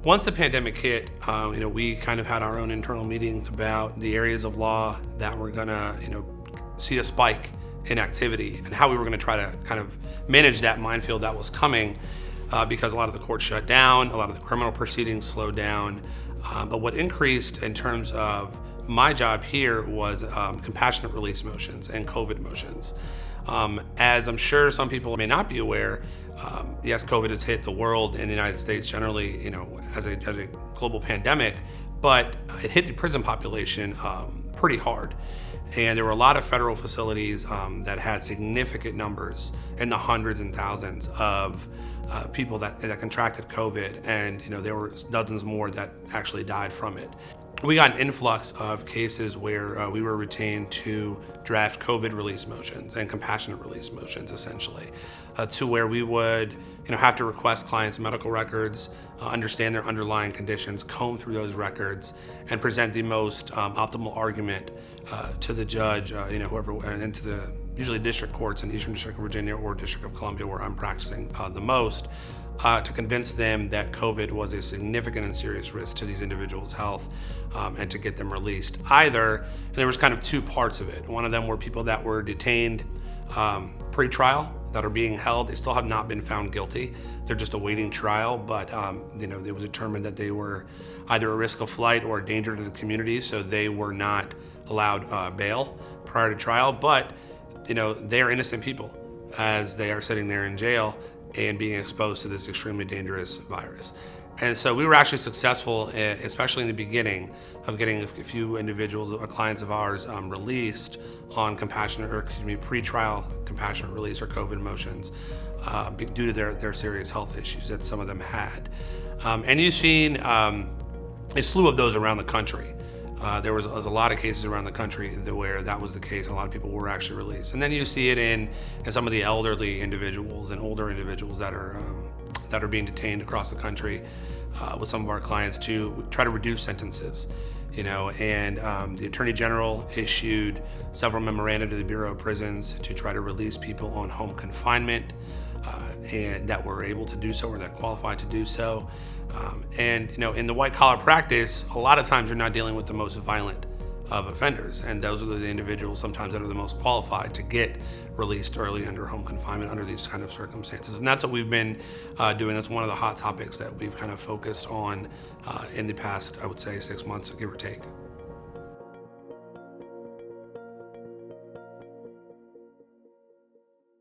Once the pandemic hit, we kind of had our own internal meetings about the areas of law that were gonna, see a spike in activity and how we were gonna try to kind of manage that minefield that was coming because a lot of the courts shut down, a lot of the criminal proceedings slowed down. But what increased in terms of my job here was compassionate release motions and COVID motions. As I'm sure some people may not be aware, yes, COVID has hit the world and the United States generally, as a global pandemic, but it hit the prison population pretty hard. And there were a lot of federal facilities that had significant numbers in the hundreds and thousands of people that contracted COVID, and there were dozens more that actually died from it. We got an influx of cases where we were retained to draft COVID release motions and compassionate release motions, essentially, to where we would have to request clients' medical records, understand their underlying conditions, comb through those records, and present the most optimal argument to the judge, whoever, and to the usually district courts in Eastern District of Virginia or District of Columbia, where I'm practicing the most, to convince them that COVID was a significant and serious risk to these individuals' health, and to get them released. And there was kind of two parts of it. One of them were people that were detained pre-trial, that are being held. They still have not been found guilty. They're just awaiting trial, but it was determined that they were either a risk of flight or a danger to the community, so they were not allowed bail prior to trial. But they are innocent people as they are sitting there in jail and being exposed to this extremely dangerous virus. And so we were actually successful, especially in the beginning, of getting a few individuals, clients of ours, released on pre-trial compassionate release or COVID motions due to their serious health issues that some of them had. And you've seen a slew of those around the country. There was a lot of cases around the country where that was the case. A lot of people were actually released. And then you see it in some of the elderly individuals and older individuals that are being detained across the country with some of our clients to try to reduce sentences. And the Attorney General issued several memoranda to the Bureau of Prisons to try to release people on home confinement and that were able to do so or that qualified to do so. And in the white collar practice, a lot of times you're not dealing with the most violent of offenders, and those are the individuals sometimes that are the most qualified to get released early under home confinement under these kind of circumstances. And that's what we've been doing. That's one of the hot topics that we've kind of focused on in the past, I would say, 6 months, give or take.